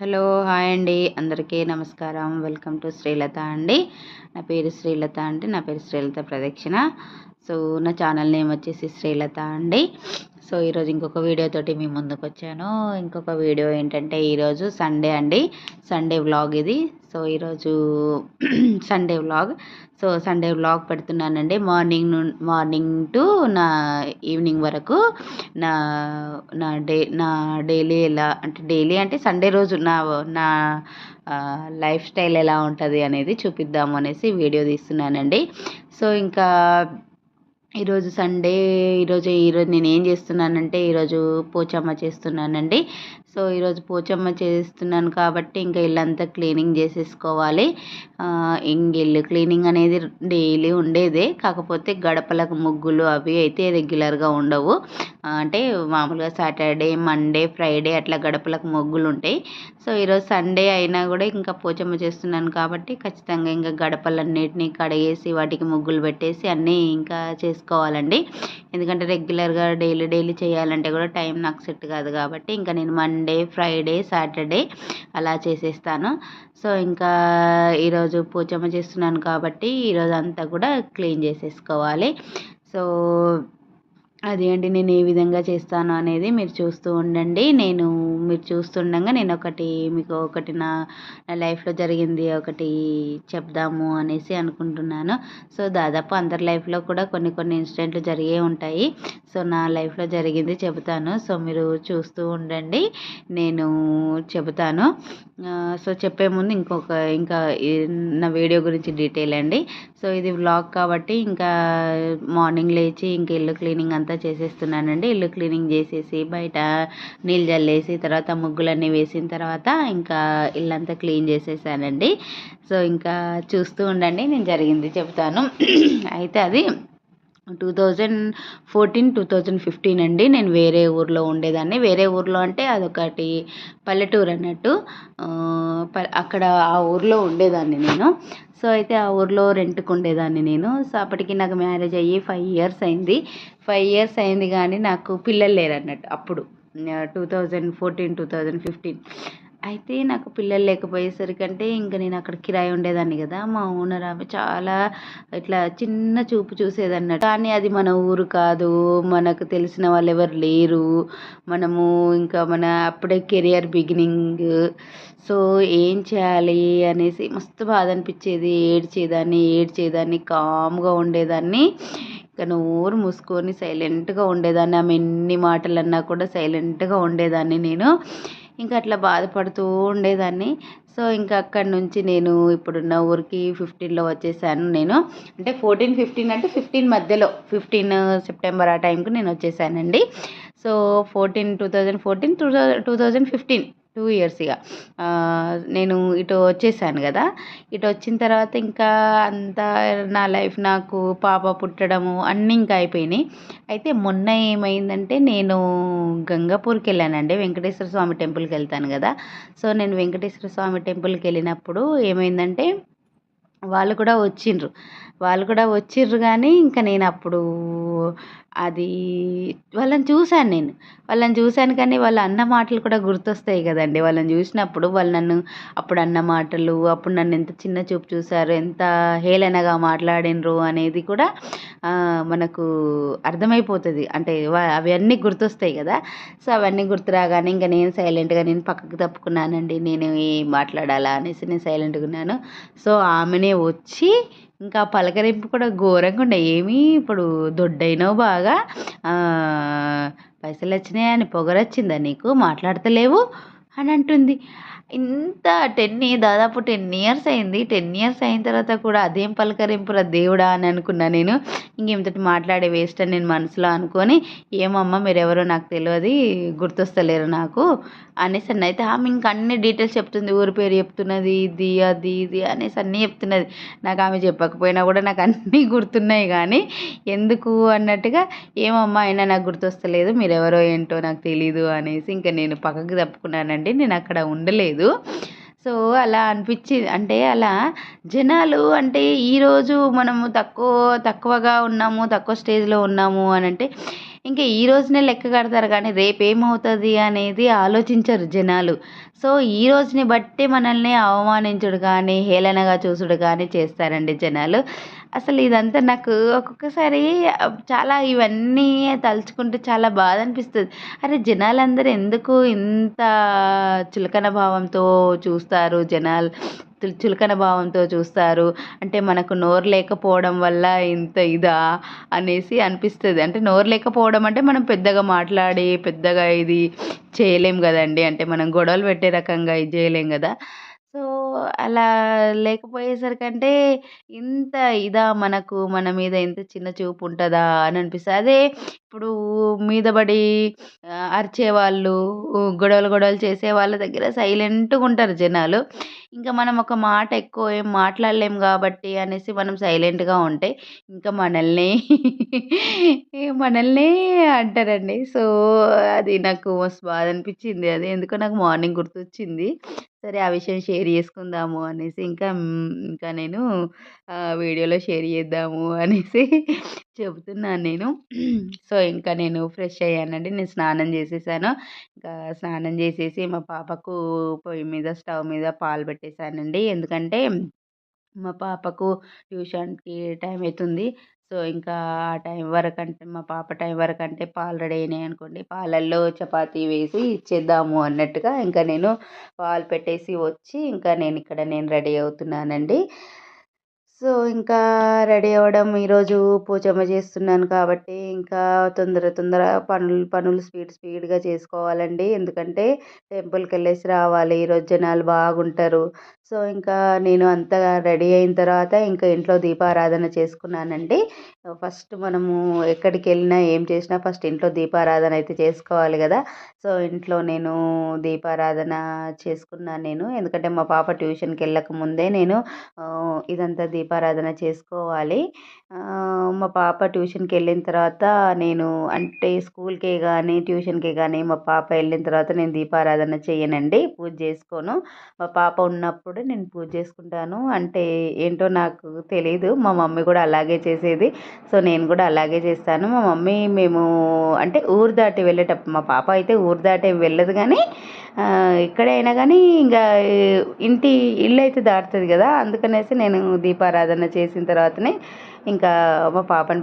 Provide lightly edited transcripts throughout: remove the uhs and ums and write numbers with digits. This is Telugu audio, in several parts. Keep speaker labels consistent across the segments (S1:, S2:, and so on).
S1: హలో హాయ్ అండి, అందరికీ నమస్కారం. వెల్కమ్ టు శ్రీలత అండి. నా పేరు శ్రీలత అండి. నా పేరు శ్రీలత ప్రదక్షిణ. సో నా ఛానల్ నేమ్ వచ్చేసి శ్రీలత అండి. సో ఈరోజు ఇంకొక వీడియోతోటి మీ ముందుకు వచ్చాను. ఇంకొక వీడియో ఏంటంటే ఈరోజు సండే అండి, సండే వ్లాగ్ ఇది. సో ఈరోజు Sunday vlog. So Sunday vlog పెడుతున్నానండి. మార్నింగ్ టు నా ఈవినింగ్ వరకు నా నా డైలీ ఎలా అంటే, డైలీ అంటే సండే రోజు నా నా లైఫ్ స్టైల్ ఎలా ఉంటుంది అనేది చూపిద్దాము అనేసి వీడియో తీస్తున్నానండి. సో ఇంకా ఈరోజు సండే, ఈరోజు నేను ఏం చేస్తున్నానంటే ఈరోజు పోచమ్మ చేస్తున్నానండి. సో ఈరోజు పోచమ్మ చేస్తున్నాను కాబట్టి ఇంకా ఇల్లంతా క్లీనింగ్ చేసేసుకోవాలి. ఇల్లు క్లీనింగ్ అనేది డైలీ ఉండేదే, కాకపోతే గడపలకు ముగ్గులు అవి అయితే రెగ్యులర్గా ఉండవు. అంటే మామూలుగా సాటర్డే, మండే, ఫ్రైడే అట్లా గడపలకు ముగ్గులు ఉంటాయి. సో ఈరోజు సండే అయినా కూడా ఇంకా పోచమ్మ చేస్తున్నాను కాబట్టి ఖచ్చితంగా ఇంకా గడపలన్నిటినీ కడిగేసి వాటికి ముగ్గులు పెట్టేసి అన్నీ ఇంకా చేసుకోవాలండి. ఎందుకంటే రెగ్యులర్గా డైలీ చేయాలంటే కూడా టైం నాకు సెట్ కాదు కాబట్టి ఇంకా నేను మండే, ఫ్రైడే, సాటర్డే అలా చేసేస్తాను. సో ఇంకా ఈరోజు పోచమ్మ చేస్తున్నాను కాబట్టి ఈరోజు అంతా కూడా క్లీన్ చేసేసుకోవాలి. సో అది అండి, నేను ఏ విధంగా చేస్తాను అనేది మీరు చూస్తూ ఉండండి. మీరు చూస్తుండగా నేను మీకు ఒకటి నా లైఫ్లో జరిగింది ఒకటి చెప్దాము అనేసి అనుకుంటున్నాను. సో దాదాపు అందరి లైఫ్లో కూడా కొన్ని ఇన్సిడెంట్లు జరిగే ఉంటాయి. సో నా లైఫ్లో జరిగింది చెబుతాను. సో మీరు చూస్తూ ఉండండి, నేను చెబుతాను. సో చెప్పే ముందు ఇంకా నా వీడియో గురించి డీటెయిల్ అండి. సో ఇది వ్లాగ్ కాబట్టి ఇంకా మార్నింగ్ లేచి ఇంకా ఇల్లు క్లీనింగ్ అంతా చేసేస్తున్నానండి. ఇల్లు క్లీనింగ్ చేసేసి బయట నీళ్ళు జల్లేసి తర్వాత ముగ్గులన్నీ వేసిన తర్వాత ఇంకా ఇల్లంతా క్లీన్ చేసేసానండి. సో ఇంకా చూస్తూ ఉండండి, నేను జరిగింది చెప్తాను. అయితే అది 2014-2015 అండి. నేను వేరే ఊర్లో ఉండేదాన్ని. వేరే ఊర్లో అంటే అదొకటి పల్లెటూరు అన్నట్టు. అక్కడ ఆ ఊర్లో ఉండేదాన్ని నేను. సో అయితే ఆ ఊర్లో రెంట్కి ఉండేదాన్ని నేను. సో అప్పటికి నాకు మ్యారేజ్ అయ్యి 5 ఇయర్స్ అయింది. 5 ఇయర్స్ అయింది కానీ నాకు పిల్లలు లేరు అన్నట్టు అప్పుడు 2014-2015. అయితే నాకు పిల్లలు లేకపోయేసరికి అంటే ఇంకా నేను అక్కడ కిరాయి ఉండేదాన్ని కదా. మా ఓనర్ ఆమె చాలా ఇట్లా చిన్న చూపు చూసేదన్నట్టు. కానీ అది మన ఊరు కాదు, మనకు తెలిసిన వాళ్ళు ఎవరు లేరు, మనము ఇంకా అప్పుడే కెరియర్ బిగినింగ్. సో ఏం చేయాలి అనేసి మస్తు బాధ అనిపించేది. ఏడ్చేదాన్ని కామ్గా ఉండేదాన్ని. ఇక నోరు మూసుకొని సైలెంట్గా ఉండేదాన్ని. ఆమె ఎన్ని మాటలు అన్నా కూడా సైలెంట్గా ఉండేదాన్ని నేను. ఇంకా అట్లా బాధపడుతూ ఉండేదాన్ని. సో ఇంకా అక్కడి నుంచి నేను ఇప్పుడున్న ఊరికి 15లో వచ్చేసాను నేను. అంటే 14-15 అంటే 15 మధ్యలో 15 సెప్టెంబర్ ఆ టైంకి నేను వచ్చేసానండి. సో 2014 2 ఇయర్స్ ఇక నేను ఇటు వచ్చేసాను కదా. ఇటు వచ్చిన తర్వాత ఇంకా అంతా నా లైఫ్, నాకు పాప పుట్టడము అన్నీ ఇంకా అయిపోయినాయి. అయితే మొన్న ఏమైందంటే నేను గంగాపూర్కి వెళ్ళానండి. వెంకటేశ్వర స్వామి టెంపుల్కి వెళ్తాను కదా. సో నేను వెంకటేశ్వర స్వామి టెంపుల్కి వెళ్ళినప్పుడు ఏమైందంటే వాళ్ళు కూడా వచ్చిండ్రు కానీ ఇంకా నేను అప్పుడు అది వాళ్ళని చూశాను కానీ వాళ్ళు అన్న మాటలు కూడా గుర్తొస్తాయి కదండి. వాళ్ళని చూసినప్పుడు వాళ్ళు నన్ను అప్పుడు అన్న మాటలు, అప్పుడు నన్ను ఎంత చిన్న చూపు చూశారు, ఎంత హేళనగా మాట్లాడినరు అనేది కూడా మనకు అర్థమైపోతుంది. అంటే అవన్నీ గుర్తొస్తాయి కదా. సో అవన్నీ గుర్తు రాగానే ఇంకా నేను సైలెంట్గా పక్కకు తప్పుకున్నానండి. నేను ఏం మాట్లాడాలా అనేసి నేను సైలెంట్గా ఉన్నాను. సో ఆమెనే వచ్చి ఇంకా పలకరింపు కూడా ఘోరంగా ఉండే. ఇప్పుడు దొడ్డైనావు బాగా, పైసలు వచ్చినాయని పొగరొచ్చిందా నీకు, మాట్లాడతలేవు అని అంటుంది. దాదాపు 10 ఇయర్స్ అయింది. 10 ఇయర్స్ అయిన తర్వాత కూడా అదేం పలకరింపురా దేవుడా అని అనుకున్నా నేను. ఇంకేమితోటి మాట్లాడే వేస్ట్ అని నేను మనసులో అనుకొని, ఏమమ్మా మీరెవరో నాకు తెలియదు, గుర్తొస్తలేరు నాకు అనేసి అన్న. అయితే ఆమె ఇంకా అన్ని డీటెయిల్స్ చెప్తుంది, ఊరి పేరు చెప్తున్నది, ఇది అది ఇది అనేసి అన్నీ చెప్తున్నది. నాకు ఆమె చెప్పకపోయినా కూడా నాకు అన్నీ గుర్తున్నాయి కానీ ఎందుకు అన్నట్టుగా, ఏమమ్మా అయినా నాకు గుర్తొస్తలేదు, మీరెవరో ఏంటో నాకు తెలీదు అనేసి ఇంకా నేను పక్కకు తప్పుకున్నానండి. నేను అక్కడ ఉండలేదు. సో అలా అనిపించింది. అంటే అలా జనాలు అంటే ఈరోజు మనము తక్కువగా ఉన్నాము, తక్కువ స్టేజ్లో ఉన్నాము అని అంటే ఇంకా ఈ రోజునే లెక్క కడతారు కానీ రేపేమవుతుంది అనేది ఆలోచించరు జనాలు. సో ఈ రోజుని బట్టి మనల్ని అవమానించుడు కానీ, హేళనగా చూసుడు కానీ చేస్తారండి జనాలు. అసలు ఇదంతా నాకు ఒక్కొక్కసారి చాలా ఇవన్నీ తలుచుకుంటే చాలా బాధ అనిపిస్తుంది. అరే జనాలందరూ ఎందుకు ఇంత చులకన భావంతో చూస్తారు జనాలు, చులకన భావంతో చూస్తారు. అంటే మనకు నోరు లేకపోవడం వల్ల ఇంత ఇదా అనేసి అనిపిస్తుంది. అంటే నోరు లేకపోవడం అంటే మనం పెద్దగా మాట్లాడి పెద్దగా ఇది చేయలేం కదండి. అంటే మనం గొడవలు పెట్టే రకంగా ఇది చేయలేం కదా. సో అలా లేకపోయేసరికంటే ఇంత ఇదా మనకు మన మీద ఇంత చిన్న చూపు ఉంటుందా అని అనిపిస్తుంది. అదే ఇప్పుడు మీద పడి అరిచేవాళ్ళు, గొడవలు గొడవలు చేసే వాళ్ళ దగ్గర సైలెంట్గా ఉంటారు జనాలు. ఇంకా మనం ఒక మాట ఎక్కువ ఏం మాట్లాడలేం కాబట్టి అనేసి మనం సైలెంట్గా ఉంటే ఇంకా మనల్ని మనల్ని అంటారండి. సో అది నాకు మస్తు బాధ అనిపించింది. అది ఎందుకో నాకు మార్నింగ్ గుర్తొచ్చింది. సరే ఆ విషయం షేర్ చేసుకుందాము అనేసి ఇంకా నేను వీడియోలో షేర్ చేద్దాము అనేసి చెబుతున్నాను నేను. సో ఇంకా నేను ఫ్రెష్ అయ్యానండి. నేను స్నానం చేసేసాను. ఇంకా స్నానం చేసేసి మా పాపకు పొయ్యి మీద స్టవ్ మీద పాలు పెట్టేశానండి. ఎందుకంటే మా పాపకు ట్యూషన్‌కి టైం అయితుంది. సో, ఇంకా ఆ టైం వరకంటే మా పాప టైం వరకంటే పాలు రెడీ అయినాయనుకోండి, పాలల్లో చపాతీ వేసి ఇచ్చేద్దాము అన్నట్టుగా ఇంకా నేను పాలు పెట్టేసి వచ్చి ఇంకా నేను రెడీ అవుతున్నానండి. సో, ఇంకా రెడీ అవ్వడం ఈరోజు పోచమ్మ చేస్తున్నాను కాబట్టి ఇంకా తొందర పనులు స్పీడ్‌గా చేసుకోవాలండి. ఎందుకంటే టెంపుల్‌కెళ్ళేసి రావాలి. ఈరోజు జనాలు బాగుంటారు. సో, ఇంకా నేను అంతా రెడీ అయిన తర్వాత ఇంకా ఇంట్లో దీపారాధన చేసుకున్నానండి. ఫస్ట్ మనము ఎక్కడికెళ్ళినా ఏం చేసినా ఫస్ట్ ఇంట్లో దీపారాధన అయితే చేసుకోవాలి గదా. సో, ఇంట్లో నేను దీపారాధన చేసుకున్నాను నేను. ఎందుకంటే మా పాప ట్యూషన్‌కెళ్ళక ముందే నేను ఇదంతా దీపారాధన చేసుకోవాలి. మా పాప ట్యూషన్‌కెళ్ళిన తర్వాత నేను అంటే స్కూల్‌కే గానీ, ట్యూషన్‌కే గానీ మా పాప వెళ్ళిన తర్వాత నేను దీపారాధన చెయ్యనండి. పూజ చేసుకోను. మా పాప ఉన్నప్పుడే నేను పూజ చేసుకుంటాను. అంటే ఏంటో నాకు తెలీదు. మా మమ్మీ కూడా అలాగే చేసేది. సో, నేను కూడా అలాగే చేస్తాను. మా మమ్మీ మేము అంటే ఊరు దాటి వెళ్ళేటప్పుడు మా పాప అయితే ఊరు దాటి వెళ్ళదు కానీ ఎక్కడైనా కానీ ఇంకా ఇల్లు అయితే దాటుతుంది కదా. అందుకనేసి నేను దీపారాధన చేసిన తర్వాతనే ఇంకా మా పాపని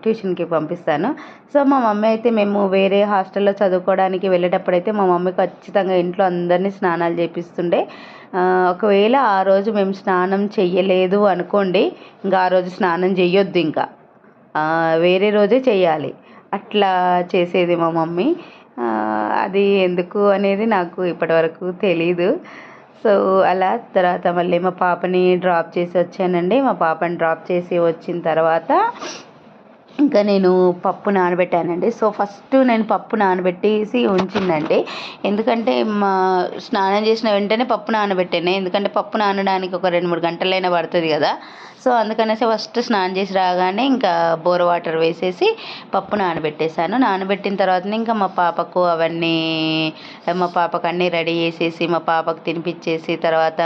S1: ట్యూషన్‌కి పంపిస్తాను. సో, మా మమ్మీ అయితే మేము వేరే హాస్టల్‌లో చదువుకోవడానికి వెళ్ళేటప్పుడైతే మా మమ్మీ ఖచ్చితంగా ఇంట్లో అందరినీ స్నానాలు చేపిస్తుండే. ఒకవేళ ఆ రోజు మేము స్నానం చెయ్యలేదు అనుకోండి, ఇంకా ఆ రోజు స్నానం చెయ్యొద్దు ఇంకా. వేరే రోజే చెయ్యాలి. అట్లా చేసేది మా మమ్మీ. అది ఎందుకు అనేది నాకు ఇప్పటివరకు తెలీదు. సో, అలా తర్వాత మళ్ళీ మా పాపని డ్రాప్ చేసి వచ్చానండి. మా పాపని డ్రాప్ చేసి వచ్చిన తర్వాత ఇంకా నేను పప్పు నానబెట్టానండి. సో, ఫస్ట్ నేను పప్పు నానబెట్టేసి ఉంచిందండి. ఎందుకంటే స్నానం చేసిన వెంటనే పప్పు నానబెట్టాను. ఎందుకంటే పప్పు నానడానికి ఒక 2, 3 గంటలైనా పడుతుంది కదా. సో, అందుకనేసి ఫస్ట్ స్నానం చేసి రాగానే ఇంకా బోర్ వాటర్ వేసేసి పప్పు నానబెట్టేసాను. నానబెట్టిన తర్వాతనే ఇంకా మా పాపకు అన్నీ రెడీ చేసేసి మా పాపకు తినిపించేసి తర్వాత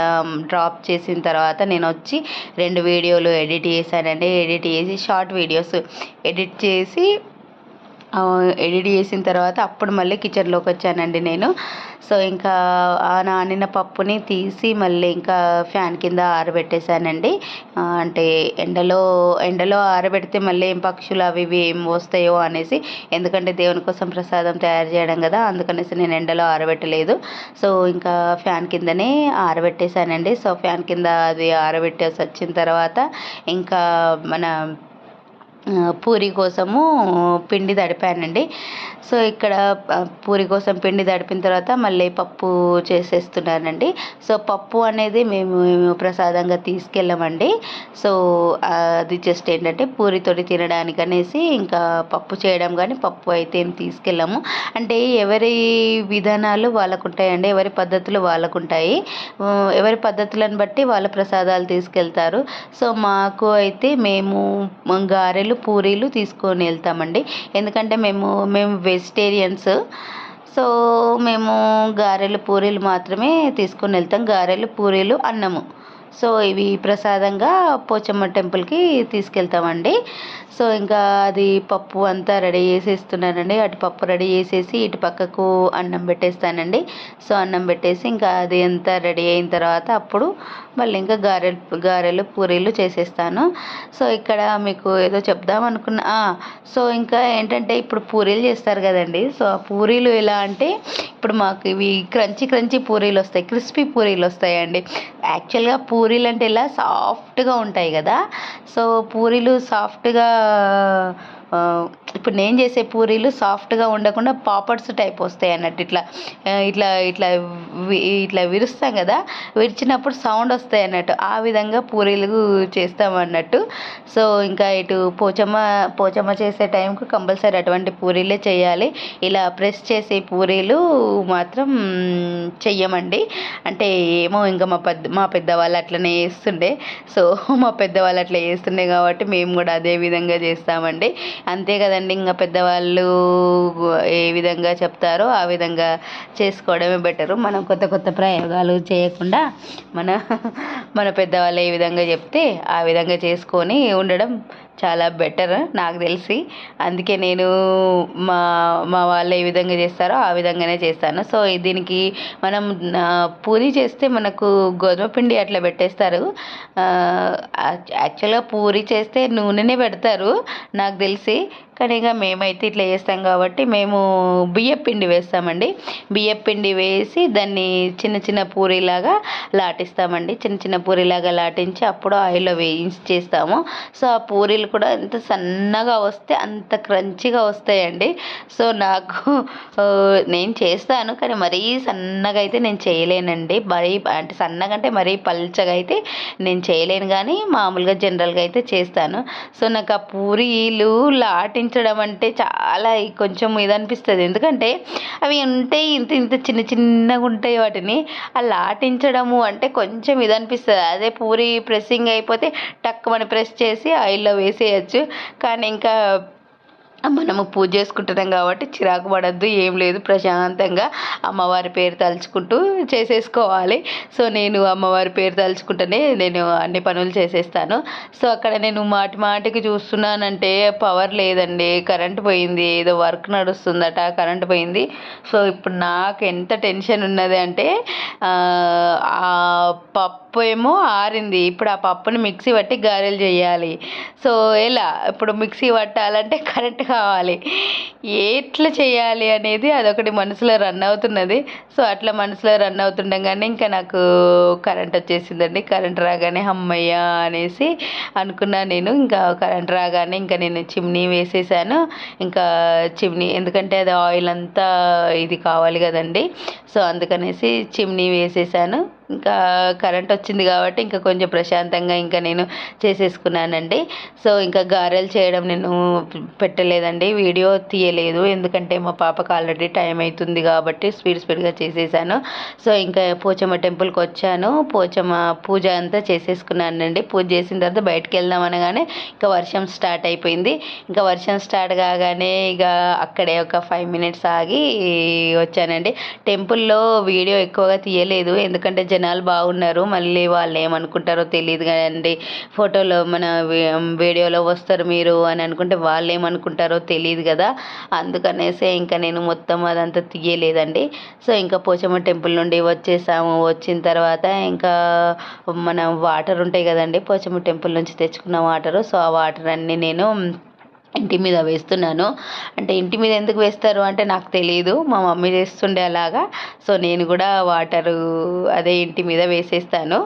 S1: డ్రాప్ చేసిన తర్వాత నేను వచ్చి 2 వీడియోలు ఎడిట్ చేశానండి. ఎడిట్ చేసి షార్ట్ వీడియోస్ ఎడిట్ చేసిన తర్వాత అప్పుడు మళ్ళీ కిచెన్లోకి వచ్చానండి నేను. సో, ఇంకా ఆ నానిన పప్పుని తీసి మళ్ళీ ఇంకా ఫ్యాన్ కింద ఆరబెట్టేశానండి. అంటే ఎండలో ఆరబెడితే మళ్ళీ ఏం పక్షులు అవి ఇవి ఏం వస్తాయో అనేసి. ఎందుకంటే దేవుని కోసం ప్రసాదం తయారు చేయడం కదా, అందుకనేసి నేను ఎండలో ఆరబెట్టలేదు. సో, ఇంకా ఫ్యాన్ కిందనే ఆరబెట్టేశానండి. సో, ఫ్యాన్ కింద అది ఆరబెట్టేసి వచ్చిన తర్వాత ఇంకా మన పూరి కోసము పిండి తడిపానండి. సో, ఇక్కడ పూరి కోసం పిండి తడిపిన తర్వాత మళ్ళీ పప్పు చేసేస్తున్నానండి. సో, పప్పు అనేది మేము ప్రసాదంగా తీసుకెళ్ళమండి. సో, అది జస్ట్ ఏంటంటే పూరితోటి తినడానికి అనేసి ఇంకా పప్పు చేయడం కానీ పప్పు అయితే ఏం తీసుకెళ్ళము. అంటే ఎవరి విధానాలు వాళ్ళకుంటాయండి. ఎవరి పద్ధతులు వాళ్ళకుంటాయి. ఎవరి పద్ధతులను బట్టి వాళ్ళ ప్రసాదాలు తీసుకెళ్తారు. సో, మాకు అయితే మేము గారెలు, పూరీలు తీసుకొని వెళ్తామండి. ఎందుకంటే మేము వెజిటేరియన్స్. సో, మేము గారెలు, పూరీలు మాత్రమే తీసుకొని వెళ్తాం. గారెలు, పూరీలు, అన్నము సో ఇవి ప్రసాదంగా పోచమ్మ టెంపుల్కి తీసుకెళ్తామండి. సో ఇంకా అది పప్పు అంతా రెడీ చేసేస్తున్నానండి. అటు పప్పు రెడీ చేసేసి ఇటు పక్కకు అన్నం పెట్టేస్తానండి. సో అన్నం పెట్టేసి ఇంకా అది అంతా రెడీ అయిన తర్వాత అప్పుడు మళ్ళీ ఇంకా గారెలు పూరీలు చేసేస్తాను. సో ఇక్కడ మీకు ఏదో చెప్దాం అనుకున్నా. సో ఇంకా ఏంటంటే ఇప్పుడు పూరీలు చేస్తారు కదండి. సో ఆ పూరీలు ఎలా అంటే ఇప్పుడు మాకు ఇవి క్రంచీ పూరీలు వస్తాయి, క్రిస్పీ పూరీలు వస్తాయండి. యాక్చువల్గా పూరీలు అంటే ఇలా సాఫ్ట్గా ఉంటాయి కదా. సో పూరీలు సాఫ్ట్గా ఇప్పుడు నేను చేసే పూరీలు సాఫ్ట్గా ఉండకుండా పాపడ్స్ టైప్ వస్తాయి అన్నట్టు. ఇట్లా ఇట్లా ఇట్లా ఇట్లా విరుస్తాం కదా, విరిచినప్పుడు సౌండ్ వస్తాయి అన్నట్టు. ఆ విధంగా పూరీలు చేస్తామన్నట్టు. సో ఇంకా ఇటు పోచమ్మ చేసే టైంకు కంపల్సరీ అటువంటి పూరీలే చేయాలి. ఇలా ప్రెస్ చేసే పూరీలు మాత్రం చెయ్యమండి. అంటే ఏమో ఇంకా మా పెద్దవాళ్ళు అట్లనే చేస్తుండే. సో మా పెద్దవాళ్ళు అట్లా చేస్తుండే కాబట్టి మేము కూడా అదే విధంగా చేస్తామండి. అంతే కదండి, ఇంకా పెద్దవాళ్ళు ఏ విధంగా చెప్తారో ఆ విధంగా చేసుకోవడమే బెటరు. మనం కొత్త ప్రయోగాలు చేయకుండా మన పెద్దవాళ్ళు ఏ విధంగా చెప్తే ఆ విధంగా చేసుకొని ఉండడం చాలా బెటర్ నాకు తెలిసి. అందుకే నేను మా వాళ్ళు ఏ విధంగా చేస్తారో ఆ విధంగానే చేస్తాను. సో దీనికి మనం పూరి చేస్తే మనకు గోధుమ పిండి అట్లా పెట్టేస్తారు. యాక్చువల్గా పూరి చేస్తే నూనెనే పెడతారు నాకు తెలిసి. కానీ ఇక మేమైతే ఇట్లా చేస్తాం కాబట్టి మేము బియ్యపిండి వేస్తామండి. బియ్యపిండి వేసి దాన్ని చిన్న పూరీలాగా లాటిస్తామండి. చిన్న పూరీలాగా లాటించి అప్పుడు ఆయిల్లో వేయించి చేస్తాము. సో ఆ పూరీలు కూడా ఎంత సన్నగా వస్తే అంత క్రంచిగా వస్తాయండి. సో నేను చేస్తాను, కానీ మరీ సన్నగా అయితే నేను చేయలేనండి. మరీ అంటే సన్నగా అంటే మరీ పల్చగా అయితే నేను చేయలేను, కానీ మామూలుగా జనరల్గా అయితే చేస్తాను. సో నాకు ఆ పూరీలు లాటించడం అంటే చాలా కొంచెం ఇది అనిపిస్తుంది. ఎందుకంటే అవి ఉంటాయి ఇంత చిన్నగా ఉంటాయి. వాటిని ఆ లాటించడము అంటే కొంచెం ఇది అనిపిస్తుంది. అదే పూరి ప్రెస్సింగ్ అయిపోతే టక్కుమని ప్రెస్ చేసి ఆయిల్లో వేసేయచ్చు. కానీ ఇంకా మనము పూజ చేసుకుంటున్నాం కాబట్టి చిరాకు పడద్దు, ఏం లేదు, ప్రశాంతంగా అమ్మవారి పేరు తలుచుకుంటూ చేసేసుకోవాలి. సో నేను అమ్మవారి పేరు తలుచుకుంటూనే నేను అన్ని పనులు చేసేస్తాను. సో అక్కడ నేను మాటికి చూస్తున్నానంటే పవర్ లేదండి, కరెంట్ పోయింది, ఏదో వర్క్ నడుస్తుందట, కరెంట్ పోయింది. సో ఇప్పుడు నాకు ఎంత టెన్షన్ ఉన్నది అంటే ఆ పప్పు ఏమో ఆరింది. ఇప్పుడు ఆ పప్పుని మిక్సీ పట్టి గారెలు చేయాలి. సో ఎలా ఇప్పుడు మిక్సీ పట్టాలంటే కరెంట్ కావాలి. ఎట్లా చేయాలి అనేది అదొకటి మనసులో రన్ అవుతున్నది. సో అట్లా మనసులో రన్ అవుతుండగానే ఇంకా నాకు కరెంట్ వచ్చేసిందండి. కరెంట్ రాగానే అమ్మయ్య అనేసి అనుకున్నా నేను. ఇంకా కరెంట్ రాగానే ఇంకా నేను చిమ్నీ వేసేసాను. ఇంకా చిమ్నీ ఎందుకంటే అది ఆయిల్ అంతా ఇది కావాలి కదండి. సో అందుకనేసి చిమ్నీ వేసేసాను. ఇంకా కరెంట్ వచ్చింది కాబట్టి ఇంకా కొంచెం ప్రశాంతంగా ఇంకా నేను చేసేసుకున్నానండి. సో ఇంకా గారెలు చేయడం నేను పెట్టలేదండి, వీడియో తీయలేదు. ఎందుకంటే మా పాపకు ఆల్రెడీ టైం అవుతుంది కాబట్టి స్పీడ్గా చేసేసాను. సో ఇంకా పోచమ్మ టెంపుల్కి వచ్చాను. పోచమ్మ పూజ అంతా చేసేసుకున్నానండి. పూజ చేసిన తర్వాత బయటకు వెళ్దాం అనగానే ఇంకా వర్షం స్టార్ట్ అయిపోయింది. ఇంకా వర్షం స్టార్ట్ కాగానే ఇక అక్కడే ఒక 5 minutes ఆగి వచ్చానండి. టెంపుల్లో వీడియో ఎక్కువగా తీయలేదు, ఎందుకంటే జనాలు బాగున్నారు. మళ్ళీ వాళ్ళు ఏమనుకుంటారో తెలియదు కదండి. ఫోటోలో మన వీడియోలో వస్తారు మీరు అని అనుకుంటే వాళ్ళు ఏమనుకుంటారో తెలియదు కదా. అందుకనేసే ఇంకా నేను మొత్తం అదంతా తీయలేదండి. సో ఇంకా పోచమ్మ టెంపుల్ నుండి వచ్చేసాము. వచ్చిన తర్వాత ఇంకా మన వాటర్ ఉంటాయి కదండి, పోచమ్మ టెంపుల్ నుంచి తెచ్చుకున్న వాటరు. సో ఆ వాటర్ అన్నీ నేను ఇంటి మీద వేస్తున్నాను. అంటే ఇంటి మీద ఎందుకు వేస్తారు అంటే నాకు తెలియదు, మా మమ్మీ చేస్తుండే అలాగా. సో నేను కూడా వాటరు అదే ఇంటి మీద వేసేస్తాను.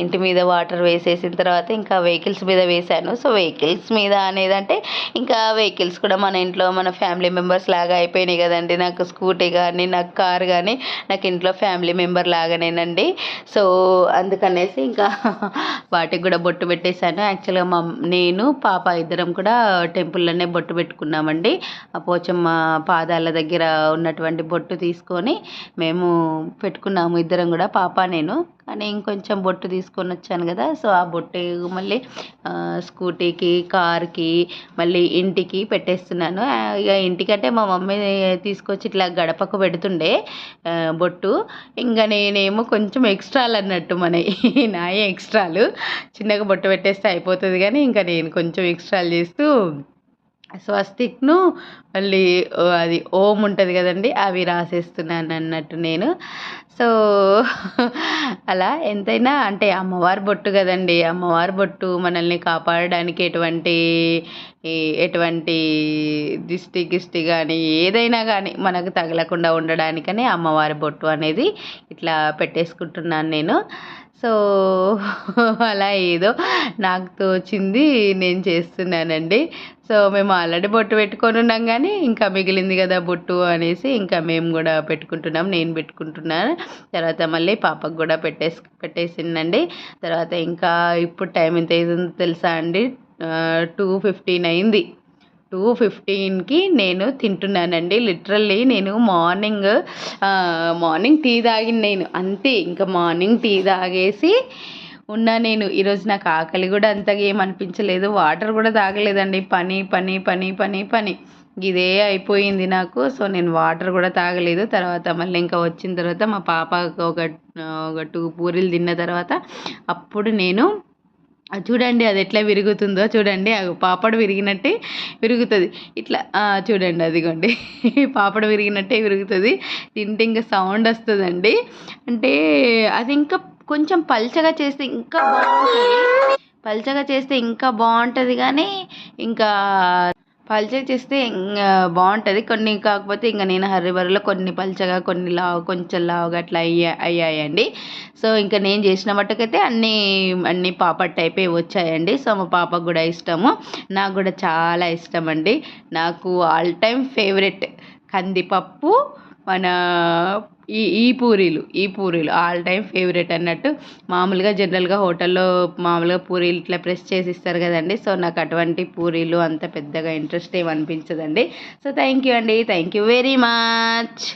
S1: ఇంటి మీద వాటర్ వేసేసిన తర్వాత ఇంకా వెహికల్స్ మీద వేశాను. సో వెహికల్స్ మీద అనేదంటే ఇంకా వెహికల్స్ కూడా మన ఇంట్లో మన ఫ్యామిలీ మెంబర్స్ లాగా అయిపోయినాయి కదండి. నాకు స్కూటీ కానీ నాకు కార్ కానీ నాకు ఇంట్లో ఫ్యామిలీ మెంబర్ లాగానేనండి. సో అందుకనేసి ఇంకా వాటికి కూడా బొట్టు పెట్టేశాను. యాక్చువల్గా నేను పాప ఇద్దరం కూడా టెంపుల్లోనే బొట్టు పెట్టుకున్నామండి. ఆ పోచమ్మ పాదాల దగ్గర ఉన్నటువంటి బొట్టు తీసుకొని మేము పెట్టుకున్నాము ఇద్దరం కూడా, పాప నేను. కానీ ఇంకొంచెం బొట్టు తీసుకొని వచ్చాను కదా, సో ఆ బొట్టు మళ్ళీ స్కూటీకి, కార్కి, మళ్ళీ ఇంటికి పెట్టేస్తున్నాను. ఇక ఇంటికంటే మా మమ్మీ తీసుకొచ్చి ఇట్లా గడపకు పెడుతుండే బొట్టు. ఇంకా నేనేమో కొంచెం ఎక్స్ట్రాలు అన్నట్టు నాయే ఎక్స్ట్రాలు. చిన్నగా బొట్టు పెట్టేస్తే అయిపోతుంది కానీ ఇంకా నేను కొంచెం ఎక్స్ట్రాలు చేస్తూ స్వస్తిక్ను మళ్ళీ అది ఓం ఉంటుంది కదండి, అవి రాసేస్తున్నాను అన్నట్టు నేను. సో అలా ఎంతైనా అంటే అమ్మవారి బొట్టు కదండి, అమ్మవారి బొట్టు మనల్ని కాపాడడానికి ఎటువంటి దిష్టి గిష్టి కానీ ఏదైనా కానీ మనకు తగలకుండా ఉండడానికని అమ్మవారి బొట్టు అనేది ఇట్లా పెట్టేసుకుంటున్నాను నేను. సో అలా ఏదో నాకు తోచింది నేను చేస్తున్నానండి. సో మేము ఆల్రెడీ బొట్టు పెట్టుకొని ఉన్నాం కానీ ఇంకా మిగిలింది కదా బొట్టు అనేసి ఇంకా మేము కూడా పెట్టుకుంటున్నాం, నేను పెట్టుకుంటున్నాను. తర్వాత మళ్ళీ పాపకు కూడా పెట్టేసిందండి. తర్వాత ఇంకా ఇప్పుడు టైం ఎంత అయిందో తెలుసా అండి, 2:15 అయింది. 2:15కి నేను తింటున్నానండి. లిటరల్లీ నేను మార్నింగ్ టీ తాగిన నేను అంతే. ఇంకా మార్నింగ్ టీ తాగేసి ఉన్నా నేను. ఈరోజు నాకు ఆకలి కూడా అంతగా ఏమనిపించలేదు, వాటర్ కూడా తాగలేదండి. పని పని పని పని పని ఇదే అయిపోయింది నాకు. సో నేను వాటర్ కూడా తాగలేదు. తర్వాత మళ్ళీ ఇంకా వచ్చిన తర్వాత మా పాపకు ఒక 2 పూరీలు తిన్న తర్వాత అప్పుడు నేను చూడండి అది ఎట్లా విరుగుతుందో చూడండి, పాపడు విరిగినట్టే విరుగుతుంది ఇట్లా. చూడండి అదిగోండి పాపడు విరిగినట్టే విరుగుతుంది. తింటే ఇంకా సౌండ్ వస్తుందండి. అంటే అది ఇంకా కొంచెం పల్చగా చేస్తే ఇంకా బాగుంటుంది కానీ ఇంకా పల్చగా చేస్తే బాగుంటుంది కొన్ని. కాకపోతే ఇంకా నేను హర్రిబరిలో కొన్ని పల్చగా కొన్ని కొంచెం లావుగా అట్లా అయ్యాయండి. సో ఇంకా నేను చేసిన మట్టుకైతే అన్నీ పాపడ్ టైపే వచ్చాయండి. సో మా పాపకు కూడా ఇష్టము, నాకు కూడా చాలా ఇష్టం అండి. నాకు ఆల్ టైమ్ ఫేవరెట్ కందిపప్పు మన ఈ పూరీలు ఆల్ టైమ్ ఫేవరెట్ అన్నట్టు. మామూలుగా జనరల్గా హోటల్లో మామూలుగా పూరీలు ఇట్లా ప్రెస్ చేసి ఇస్తారు కదండి. సో నాకు అటువంటి పూరీలు అంత పెద్దగా ఇంట్రెస్ట్ ఏమనిపించదండి. సో థ్యాంక్ యూ అండి, థ్యాంక్ యూ వెరీ మచ్.